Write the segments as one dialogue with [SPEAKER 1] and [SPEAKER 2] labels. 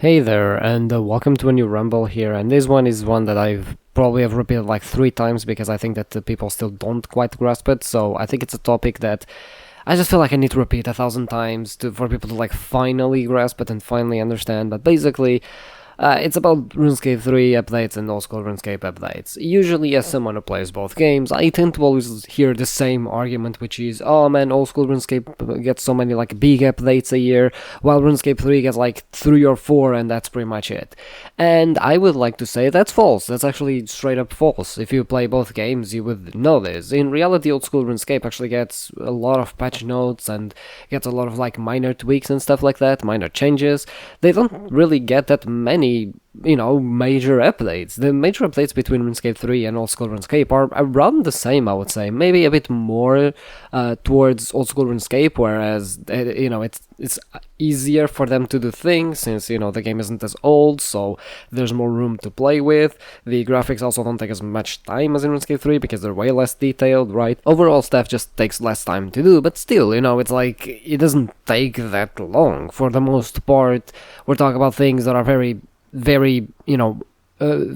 [SPEAKER 1] Hey there, and welcome to a new Ramble here. And this one is one that I've probably have repeated like 3 times because I think that the people still don't quite grasp it. So I think it's a topic that I just feel like I need to repeat 1,000 times for people to like finally grasp it and finally understand. But basically, it's about RuneScape 3 updates and old school RuneScape updates. Usually, as someone who plays both games, I tend to always hear the same argument, which is, oh man, old school RuneScape gets so many like big updates a year, while RuneScape 3 gets like 3 or 4, and that's pretty much it. And I would like to say that's false. That's actually straight up false. If you play both games, you would know this. In reality, old school RuneScape actually gets a lot of patch notes and gets a lot of like minor tweaks and stuff like that, minor changes. They don't really get that many major updates. The major updates between RuneScape 3 and Old School RuneScape are around the same, I would say. Maybe a bit more towards Old School RuneScape, whereas, it's easier for them to do things since, the game isn't as old, so there's more room to play with. The graphics also don't take as much time as in RuneScape 3 because they're way less detailed, right? Overall stuff just takes less time to do, but still, it's like, it doesn't take that long. For the most part, we're talking about things that are very,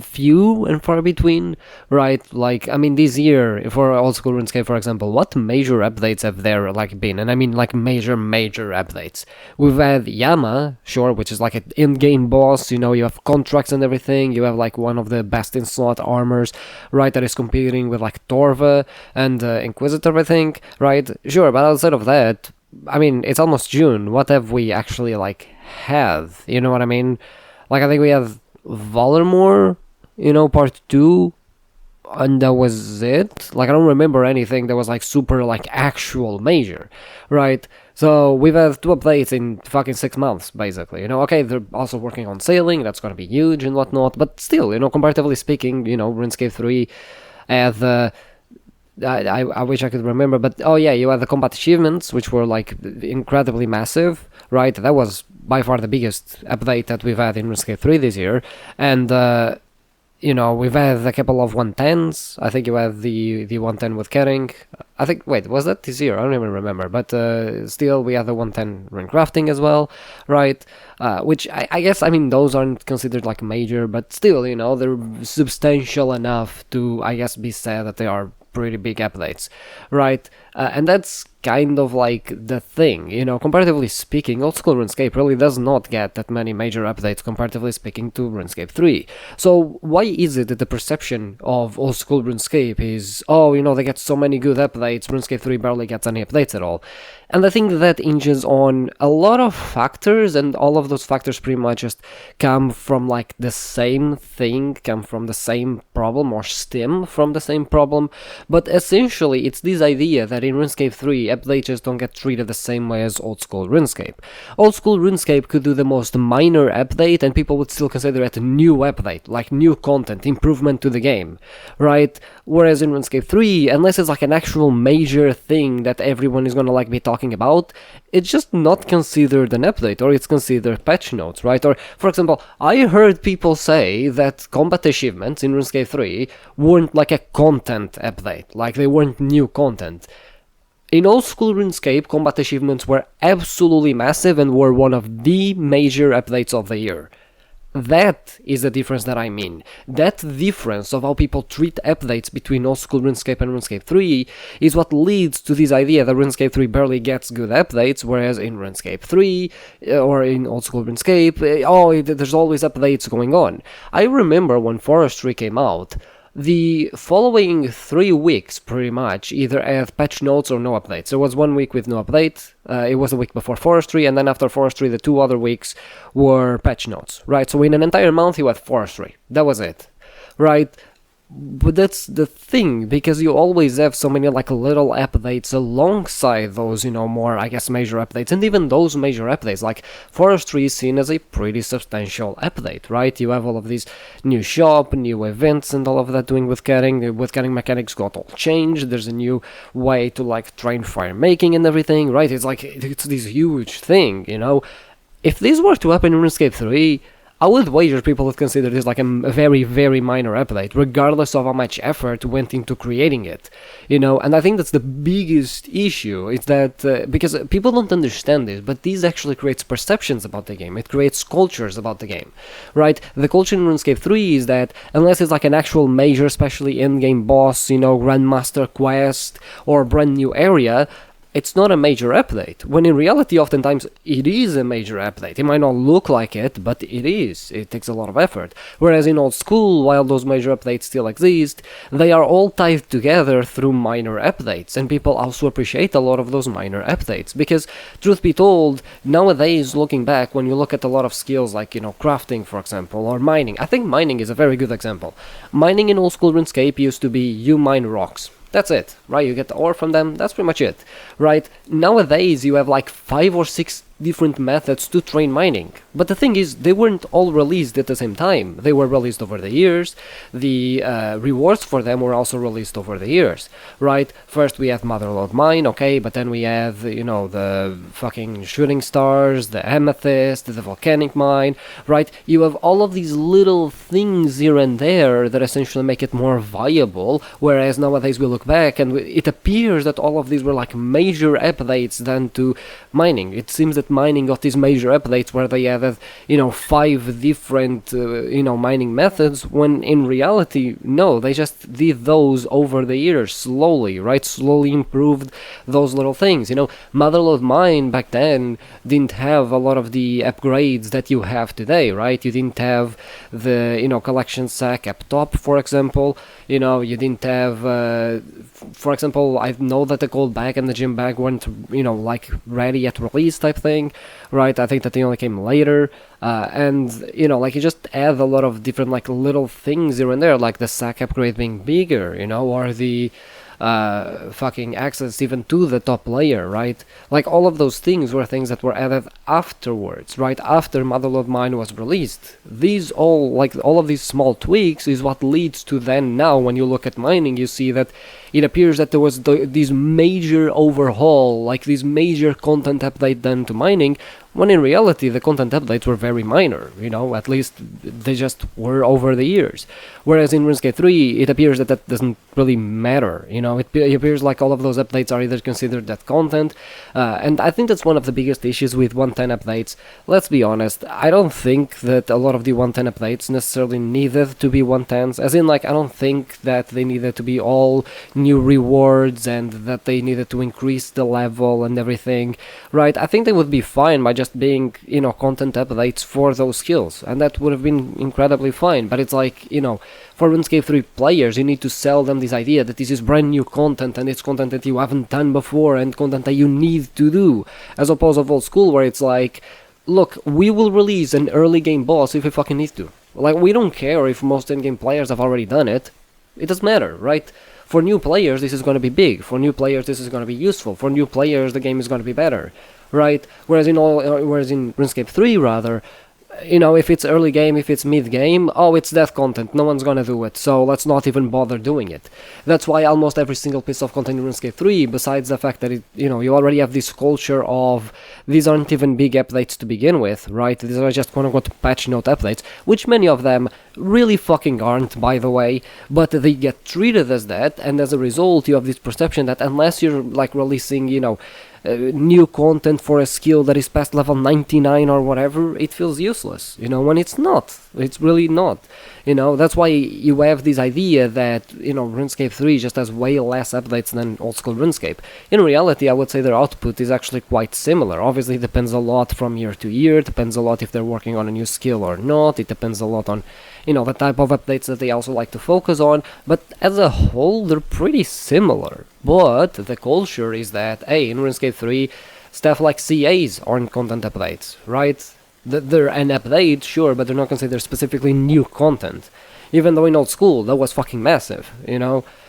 [SPEAKER 1] few and far between, right? Like, I mean, this year, for Old School RuneScape, for example, what major updates have there, like, been? And I mean, like, major updates. We've had Yama, sure, which is like an in-game boss, you have contracts and everything, you have, like, one of the best-in-slot armors, right, that is competing with, like, Torva and Inquisitor, I think, right? Sure, but outside of that, I mean, it's almost June, what have we actually, like, have? You know what I mean? Like, I think we have Valarmor, part 2, and that was it. Like, I don't remember anything that was, like, super, like, actual major, right? So, we've had 2 updates in fucking 6 months, basically, Okay, they're also working on sailing, that's gonna be huge and whatnot, but still, comparatively speaking, RuneScape 3 had the... I wish I could remember, but oh yeah, you had the combat achievements, which were like incredibly massive, right? That was by far the biggest update that we've had in RuneScape 3 this year, and we've had a couple of 110s. I think you had the 110 with Kering. I think, wait, was that this year? I don't even remember, but still, we had the 110 rune crafting as well, right? Which I guess, I mean, those aren't considered like major, but still, they're substantial enough to, I guess, be said that they are pretty big updates, right? And that's kind of like the thing, comparatively speaking, Old School RuneScape really does not get that many major updates comparatively speaking to RuneScape 3. So why is it that the perception of Old School RuneScape is, oh, they get so many good updates, RuneScape 3 barely gets any updates at all? And I think that hinges on a lot of factors, and all of those factors pretty much just come from like the same thing, come from the same problem, or stem from the same problem. But essentially, it's this idea that in RuneScape 3, updates just don't get treated the same way as Old School RuneScape. Old School RuneScape could do the most minor update, and people would still consider it a new update, like new content, improvement to the game, right? Whereas in RuneScape 3, unless it's like an actual major thing that everyone is gonna like be talking about, it's just not considered an update, or it's considered patch notes, right? Or, for example, I heard people say that combat achievements in RuneScape 3 weren't like a content update, like they weren't new content. In Old School RuneScape, combat achievements were absolutely massive and were one of the major updates of the year. That is the difference that I mean. That difference of how people treat updates between Old School RuneScape and RuneScape 3 is what leads to this idea that RuneScape 3 barely gets good updates, whereas in RuneScape 3 or in Old School RuneScape, there's always updates going on. I remember when Forestry came out, the following 3 weeks, pretty much, either had patch notes or no updates. There was 1 week with no update, it was the week before Forestry, and then after Forestry, the 2 other weeks were patch notes, right? So in an entire month, you had Forestry. That was it, right? But that's the thing, because you always have so many like little updates alongside those, more, I guess, major updates. And even those major updates, like Forestry is seen as a pretty substantial update, right? You have all of these new shop, new events, and all of that doing with carrying. With carrying mechanics got all changed. There's a new way to like train fire making and everything, right? It's like, it's this huge thing, If this were to happen in RuneScape 3, I would wager people would consider this like a very, very minor update, regardless of how much effort went into creating it, and I think that's the biggest issue, is that, because people don't understand this, but this actually creates perceptions about the game, it creates cultures about the game, right? The culture in RuneScape 3 is that, unless it's like an actual major, especially in-game boss, Grandmaster quest, or brand new area, it's not a major update, when in reality oftentimes it is a major update. It might not look like it, but it is. It takes a lot of effort. Whereas in old school, while those major updates still exist, they are all tied together through minor updates, and people also appreciate a lot of those minor updates. Because, truth be told, nowadays, looking back, when you look at a lot of skills like, crafting, for example, or mining, I think mining is a very good example. Mining in old school RuneScape used to be you mine rocks. That's it, right? You get the ore from them, that's pretty much it, right? Nowadays, you have like 5 or 6 different methods to train mining. But the thing is, they weren't all released at the same time. They were released over the years. The rewards for them were also released over the years, right? First we had Motherlode Mine, okay, but then we have, the fucking Shooting Stars, the Amethyst, the Volcanic Mine, right? You have all of these little things here and there that essentially make it more viable, whereas nowadays we look back and it appears that all of these were like major updates done to mining. It seems that mining got these major updates where they added 5 different mining methods, when in reality no, they just did those over the years slowly, right? Slowly improved those little things. Motherlode Mine back then didn't have a lot of the upgrades that you have today, right? You didn't have the collection sack up top, for example. You didn't have for example, I know that the gold bag and the gym bag weren't like ready at release type thing, right? I think that they only came later, and you just add a lot of different like little things here and there, like the sack upgrade being bigger, or the fucking access even to the top layer, right? Like all of those things were things that were added afterwards, right? After Motherlode Mine was released. All of these small tweaks is what leads to then now when you look at mining, you see that it appears that there was this major overhaul, like this major content update done to mining, when in reality the content updates were very minor, at least they just were over the years. Whereas in RuneScape 3, it appears that that doesn't really matter, it appears like all of those updates are either considered that content, and I think that's one of the biggest issues with 110 updates. Let's be honest, I don't think that a lot of the 110 updates necessarily needed to be 110s, as in like I don't think that they needed to be all new rewards and that they needed to increase the level and everything, right? I think they would be fine by just being, content updates for those skills, and that would have been incredibly fine. But it's like, for RuneScape 3 players, you need to sell them this idea that this is brand new content and it's content that you haven't done before and content that you need to do, as opposed to old school where it's like, look, we will release an early game boss if we fucking need to. Like, we don't care if most in-game players have already done it. It doesn't matter, right? For new players, this is going to be big. For new players, this is going to be useful. For new players, the game is going to be better, right? Whereas in RuneScape 3, rather, if it's early game, if it's mid game, it's death content, no one's gonna do it, so let's not even bother doing it. That's why almost every single piece of content in RuneScape 3, besides the fact that you already have this culture of these aren't even big updates to begin with, right? These are just quote-unquote patch note updates, which many of them really fucking aren't, by the way, but they get treated as that, and as a result you have this perception that unless you're like releasing, new content for a skill that is past level 99 or whatever, it feels useless, when it's not. It's really not. That's why you have this idea that, RuneScape 3 just has way less updates than old school RuneScape. In reality, I would say their output is actually quite similar. Obviously, it depends a lot from year to year, it depends a lot if they're working on a new skill or not, it depends a lot on, the type of updates that they also like to focus on, but as a whole, they're pretty similar. But the culture is that, hey, in RuneScape 3, stuff like CAs aren't content updates, right? They're an update, sure, but they're not considered specifically new content. Even though in old school, that was fucking massive,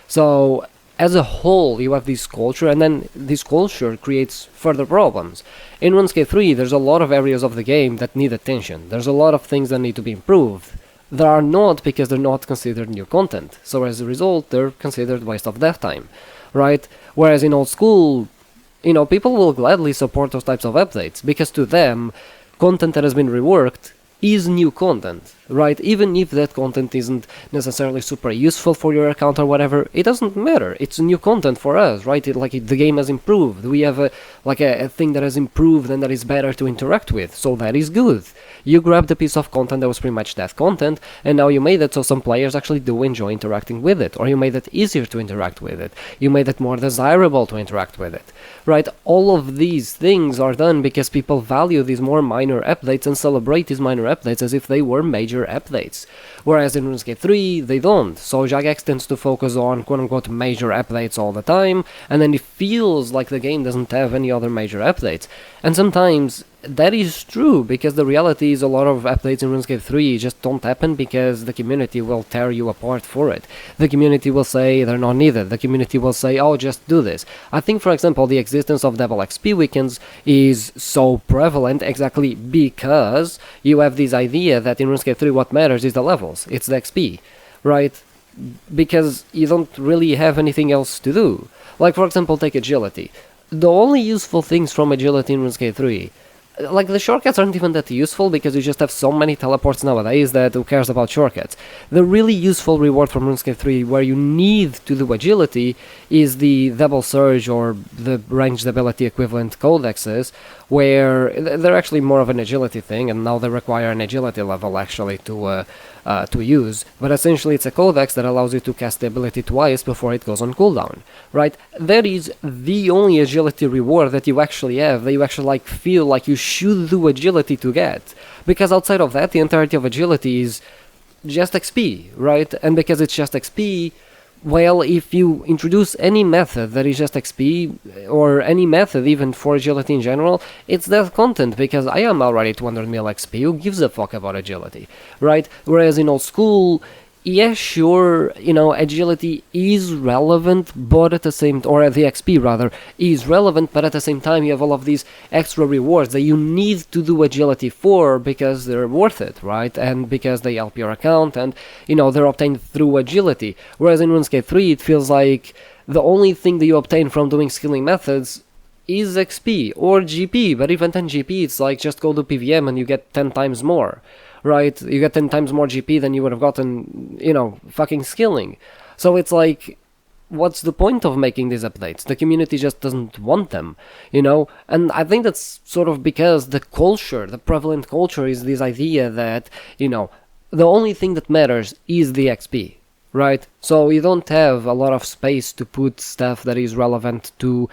[SPEAKER 1] So, as a whole, you have this culture, and then this culture creates further problems. In RuneScape 3, there's a lot of areas of the game that need attention. There's a lot of things that need to be improved. They are not because they're not considered new content. So as a result, they're considered waste of dev time, right? Whereas in old school, people will gladly support those types of updates, because to them, content that has been reworked is new content, right? Even if that content isn't necessarily super useful for your account or whatever, it doesn't matter. It's new content for us, right? The game has improved. We have a thing that has improved and that is better to interact with, so that is good. You grabbed a piece of content that was pretty much that content, and now you made it so some players actually do enjoy interacting with it, or you made it easier to interact with it. You made it more desirable to interact with it, right? All of these things are done because people value these more minor updates and celebrate these minor updates as if they were major updates. Whereas in RuneScape 3, they don't. So Jagex tends to focus on quote-unquote major updates all the time, and then it feels like the game doesn't have any other major updates. And sometimes that is true, because the reality is a lot of updates in RuneScape 3 just don't happen because the community will tear you apart for it. The community will say they're not needed. The community will say, oh, just do this. I think, for example, the existence of double XP weekends is so prevalent exactly because you have this idea that in RuneScape 3 what matters is the levels. It's the XP, right? Because you don't really have anything else to do. Like, for example, take agility. The only useful things from agility in RuneScape 3, like, the shortcuts aren't even that useful because you just have so many teleports nowadays that who cares about shortcuts. The really useful reward from RuneScape 3 where you need to do agility is the double surge or the ranged ability equivalent codexes, where they're actually more of an agility thing, and now they require an agility level actually to use, but essentially it's a codex that allows you to cast the ability twice before it goes on cooldown, right? That is the only agility reward that you actually have, that you actually like feel like you should do agility to get, because outside of that the entirety of agility is just XP, right? And because it's just XP, well, if you introduce any method that is just XP, or any method even for agility in general, it's that content, because I am already 200 mil XP, who gives a fuck about agility, right? Whereas in old school, yeah, sure, you know, agility is relevant, but at the same, or the XP rather, is relevant, but at the same time you have all of these extra rewards that you need to do agility for because they're worth it, right? And because they help your account, and, you know, they're obtained through agility. Whereas in RuneScape 3, it feels like the only thing that you obtain from doing skilling methods is XP or GP, but even 10 GP, it's like just go to PVM and you get 10 times more. Right, you get 10 times more GP than you would have gotten, you know, fucking skilling. So it's like, what's the point of making these updates? The community just doesn't want them, you know? And I think that's sort of because the culture, the prevalent culture, is this idea that, you know, the only thing that matters is the XP, right? So you don't have a lot of space to put stuff that is relevant to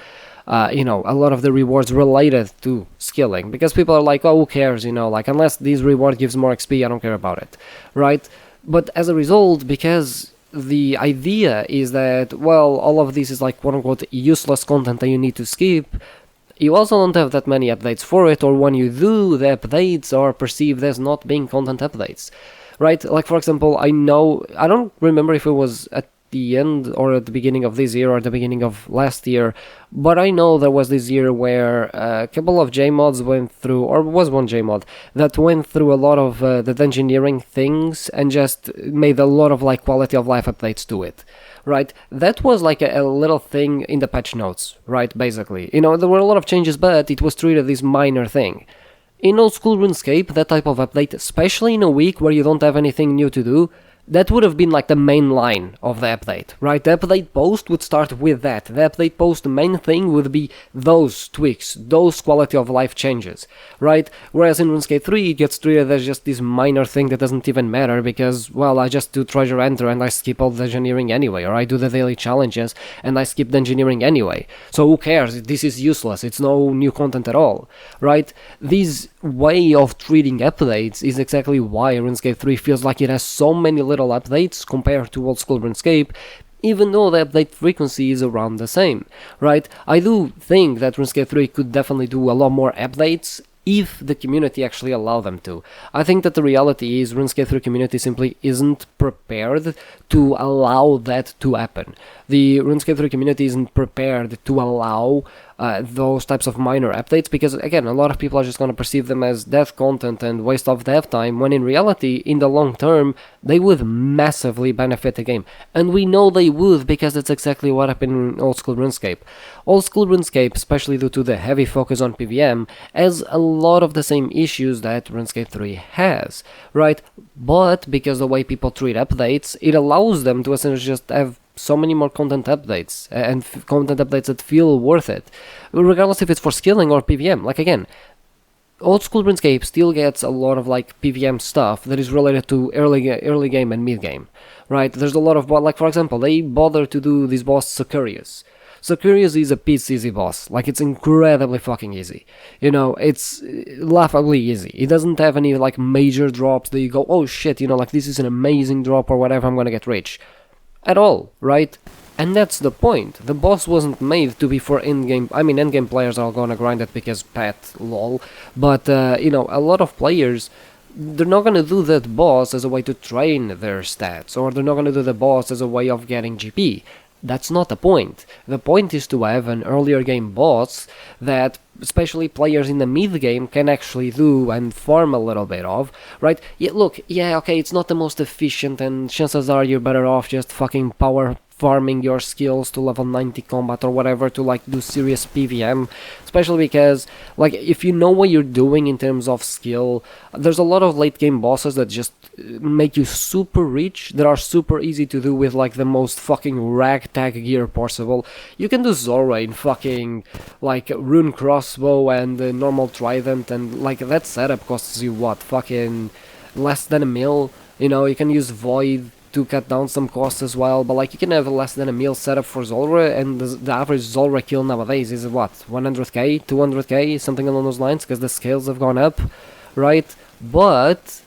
[SPEAKER 1] you know, a lot of the rewards related to skilling, because people are like, oh, who cares, you know, like, unless this reward gives more XP, I don't care about it, right? But as a result, because the idea is that, well, all of this is like quote-unquote useless content that you need to skip, you also don't have that many updates for it, or when you do, the updates are perceived as not being content updates, right? Like, for example, I don't remember if it was at the end or at the beginning of this year or at the beginning of last year, but I know there was this year where a couple of JMods went through, or was one JMod that went through a lot of the engineering things and just made a lot of like quality of life updates to it, right? That was like a little thing in the patch notes, right? Basically, you know, there were a lot of changes, but it was treated as minor thing. In old school RuneScape, that type of update, especially in a week where you don't have anything new to do, that would have been like the main line of the update, right? The update post would start with that. The update post, the main thing would be those tweaks, those quality of life changes, right? Whereas in RuneScape 3, it gets treated as just this minor thing that doesn't even matter because, well, I just do treasure enter and I skip all the engineering anyway, or I do the daily challenges and I skip the engineering anyway. So who cares? This is useless. It's no new content at all, right? This way of treating updates is exactly why RuneScape 3 feels like it has so many little updates compared to old school RuneScape, even though the update frequency is around the same, right? I do think that RuneScape 3 could definitely do a lot more updates if the community actually allow them to. I think that the reality is RuneScape 3 community simply isn't prepared to allow that to happen. The RuneScape 3 community isn't prepared to allow those types of minor updates, because again, a lot of people are just going to perceive them as dev content and waste of dev time, when in reality, in the long term, they would massively benefit the game. And we know they would, because that's exactly what happened in old school RuneScape. Old school RuneScape, especially due to the heavy focus on PVM, has a lot of the same issues that RuneScape 3 has, right? But because the way people treat updates, it allows them to essentially just have so many more content updates, and content updates that feel worth it, regardless if it's for skilling or PVM. Like again, old school RuneScape still gets a lot of like PVM stuff that is related to early game and mid game, right? There's a lot of, like for example, they bother to do this boss Sicarius. Sicarius is a piece easy boss, like it's incredibly fucking easy. You know, it's laughably easy. It doesn't have any like major drops that you go, oh shit, you know, like this is an amazing drop or whatever, I'm gonna get rich. At all, right? And that's the point. The boss wasn't made to be for endgame. I mean, endgame players are gonna grind it because pet, lol. But, you know, a lot of players, they're not gonna do that boss as a way to train their stats, or they're not gonna do the boss as a way of getting GP. That's not the point. The point is to have an earlier game boss that especially players in the mid game can actually do and farm a little bit of, right? Yeah, look, yeah, okay, it's not the most efficient, and chances are you're better off just fucking power farming your skills to level 90 combat or whatever to like do serious PVM, especially because like if you know what you're doing in terms of skill, there's a lot of late game bosses that just make you super rich, that are super easy to do with like the most fucking ragtag gear possible. You can do Zora in fucking like rune crossbow and normal trident, and like that setup costs you what, fucking less than a mil. You know, you can use void to cut down some costs as well, but like you can have a less than a mil setup for Zolra, and the average Zolra kill nowadays is what, 100k, 200k, something along those lines, because the scales have gone up, right? But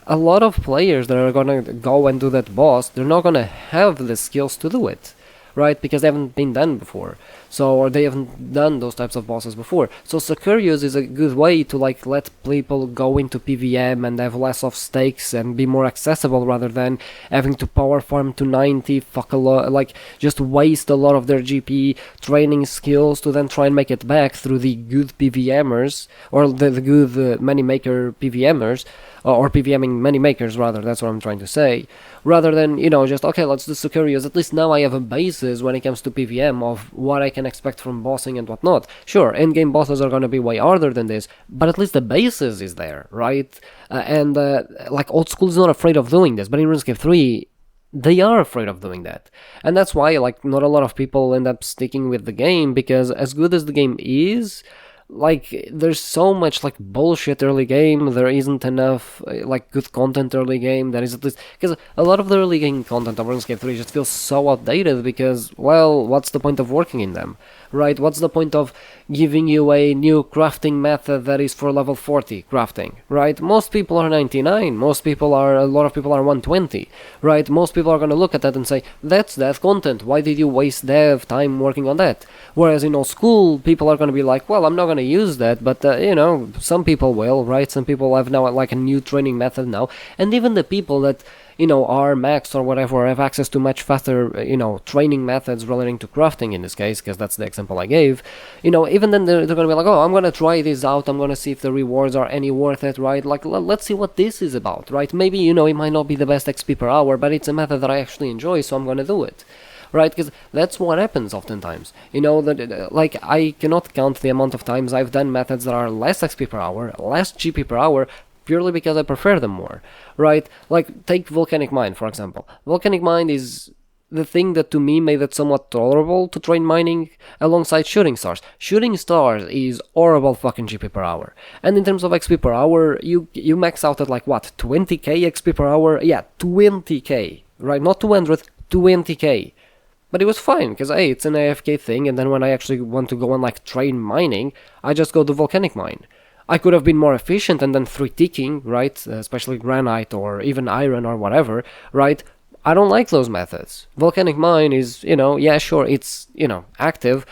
[SPEAKER 1] a lot of players that are gonna go and do that boss, they're not gonna have the skills to do it, right? Because they haven't been done before. So, or they haven't done those types of bosses before. So Sicarius is a good way to like let people go into PVM and have less of stakes and be more accessible, rather than having to power farm to 90, fuck a lot, like just waste a lot of their GP training skills to then try and make it back through the good PVMers, or the good money maker PVMers, or PVMing many makers rather, that's what I'm trying to say, rather than, you know, just, okay, let's do Sicarius, at least now I have a basis when it comes to PVM of what I can expect from bossing and whatnot. Sure, endgame bosses are gonna be way harder than this, but at least the basis is there, right? Like, old school is not afraid of doing this, but in RuneScape 3, they are afraid of doing that. And that's why, like, not a lot of people end up sticking with the game, because as good as the game is, like, there's so much like bullshit early game, there isn't enough like good content early game, that is at least, because a lot of the early game content of RuneScape 3 just feels so outdated, because, well, what's the point of working in them, right? What's the point of giving you a new crafting method that is for level 40 crafting, right? Most people are 99, a lot of people are 120, right? Most people are gonna look at that and say, that's dev content, why did you waste dev time working on that? Whereas in old school, people are gonna be like, well, I'm not gonna use that, but you know, some people will, right? Some people have now like a new training method now, and even the people that, you know, are maxed or whatever, have access to much faster, you know, training methods relating to crafting in this case, because that's the example I gave, you know, even then they're gonna be like, oh, I'm gonna try this out, I'm gonna see if the rewards are any worth it, right? Like, let's see what this is about, right? Maybe, you know, it might not be the best XP per hour, but it's a method that I actually enjoy, so I'm gonna do it. Right, because that's what happens oftentimes. You know, that like, I cannot count the amount of times I've done methods that are less XP per hour, less GP per hour, purely because I prefer them more, right? Like, take Volcanic Mine, for example. Volcanic Mine is the thing that to me made it somewhat tolerable to train mining alongside Shooting Stars. Shooting Stars is horrible fucking GP per hour. And in terms of XP per hour, you max out at like, what, 20k XP per hour? Yeah, 20k, right? Not 200, 20k. But it was fine, because, hey, it's an AFK thing, and then when I actually want to go and, like, train mining, I just go to Volcanic Mine. I could have been more efficient and then 3-ticking, right, especially granite or even iron or whatever, right? I don't like those methods. Volcanic Mine is, you know, yeah, sure, it's, you know, active,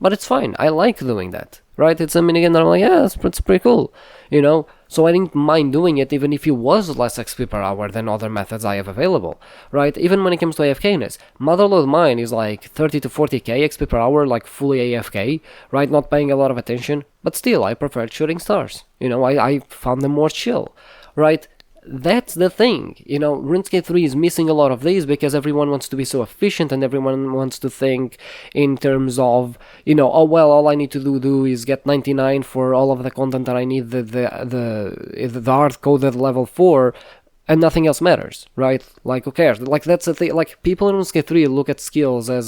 [SPEAKER 1] but it's fine. I like doing that, right? It's a minigame that I'm like, yeah, it's pretty cool. you know? So I didn't mind doing it even if it was less XP per hour than other methods I have available, right? Even when it comes to AFKness, Motherload mine is like 30 to 40k XP per hour, like fully AFK, right? Not paying a lot of attention, but still, I preferred shooting stars. You know, I found them more chill, right? That's the thing, you know, RuneScape 3 is missing a lot of these because everyone wants to be so efficient and everyone wants to think in terms of, you know, oh well, all I need to do is get 99 for all of the content that I need the hard-coded level 4, and nothing else matters, right? Like, who cares? Like, that's the thing. Like, people in RuneScape 3 look at skills as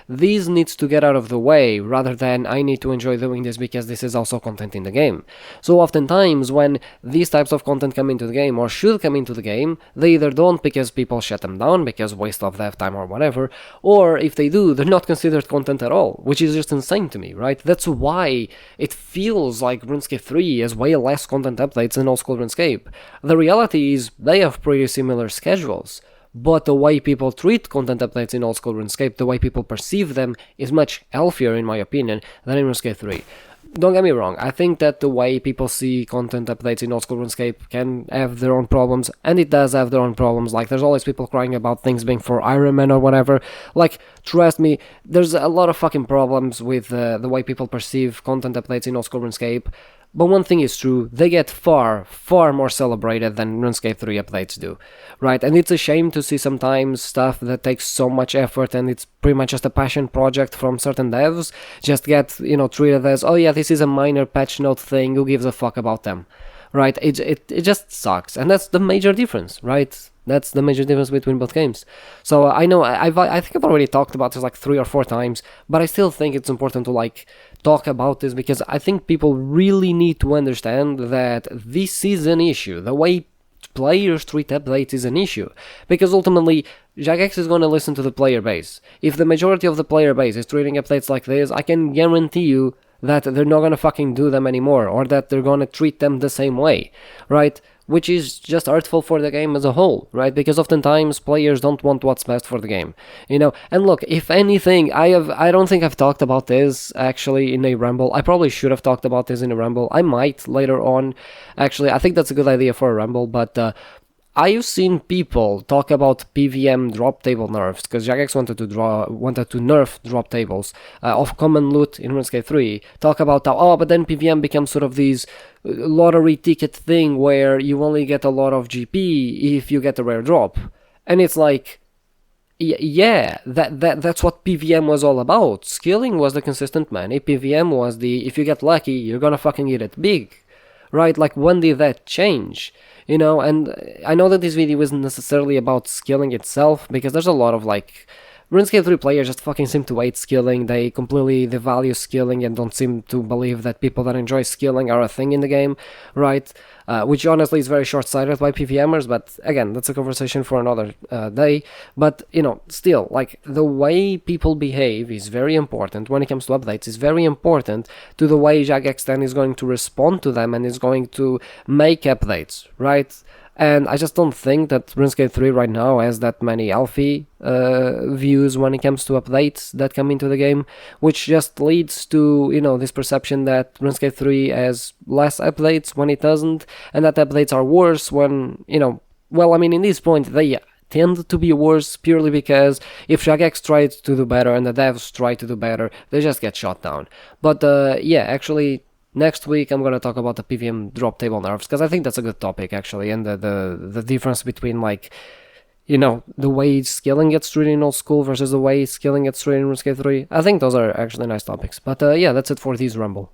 [SPEAKER 1] these needs to get out of the way, rather than I need to enjoy doing this because this is also content in the game. So oftentimes, when these types of content come into the game, or should come into the game, they either don't because people shut them down, because waste of dev time or whatever, or if they do, they're not considered content at all, which is just insane to me, right? That's why it feels like RuneScape 3 has way less content updates than old school RuneScape. The reality is, they have pretty similar schedules, but the way people treat content updates in old school RuneScape, the way people perceive them, is much healthier in my opinion than in RuneScape 3. Don't get me wrong, I think that the way people see content updates in old school RuneScape can have their own problems, and it does have their own problems. Like, there's always people crying about things being for Iron Man or whatever. Like, trust me, there's a lot of fucking problems with the way people perceive content updates in old school RuneScape. But one thing is true, they get far, far more celebrated than RuneScape 3 updates do, right? And it's a shame to see sometimes stuff that takes so much effort and it's pretty much just a passion project from certain devs just get, you know, treated as, oh yeah, this is a minor patch note thing, who gives a fuck about them, right? It just sucks, and that's the major difference, right? That's the major difference between both games. So I know I think I've already talked about this like 3 or 4 times, but I still think it's important to like talk about this because I think people really need to understand that this is an issue. The way players treat updates is an issue, because ultimately Jagex is going to listen to the player base. If the majority of the player base is treating updates like this, I can guarantee you that they're not going to fucking do them anymore, or that they're going to treat them the same way, right? Which is just hurtful for the game as a whole, right? Because oftentimes players don't want what's best for the game, you know? And look, if anything, I don't think I've talked about this actually in a Ramble. I probably should have talked about this in a Ramble. I might later on, actually. I think that's a good idea for a Ramble, but I've seen people talk about PVM drop table nerfs, because Jagex wanted to nerf drop tables of common loot in RuneScape 3. Talk about how, oh, but then PVM becomes sort of this lottery ticket thing where you only get a lot of GP if you get a rare drop. And it's like, yeah, that's what PVM was all about. Skilling was the consistent money. PVM was the, if you get lucky, you're gonna fucking get it big. Right? Like, when did that change? You know, and I know that this video isn't necessarily about skilling itself, because there's a lot of, like, RuneScape 3 players just fucking seem to hate skilling. They completely devalue skilling and don't seem to believe that people that enjoy skilling are a thing in the game, right? Which honestly is very short-sighted by PVMers, but again, that's a conversation for another day. But, you know, still, like, the way people behave is very important when it comes to updates. It's very important to the way Jagex then is going to respond to them and is going to make updates, right? And I just don't think that RuneScape 3 right now has that many healthy views when it comes to updates that come into the game, which just leads to, you know, this perception that RuneScape 3 has less updates when it doesn't, and that updates are worse when, you know, well, I mean, in this point, they tend to be worse purely because if Jagex tries to do better and the devs try to do better, they just get shot down. But, yeah, actually, next week I'm going to talk about the PVM drop table nerfs, because I think that's a good topic actually, and the difference between, like, you know, the way skilling gets treated in old school versus the way skilling gets treated in RuneScape 3. I think those are actually nice topics. But yeah, that's it for this Rumble.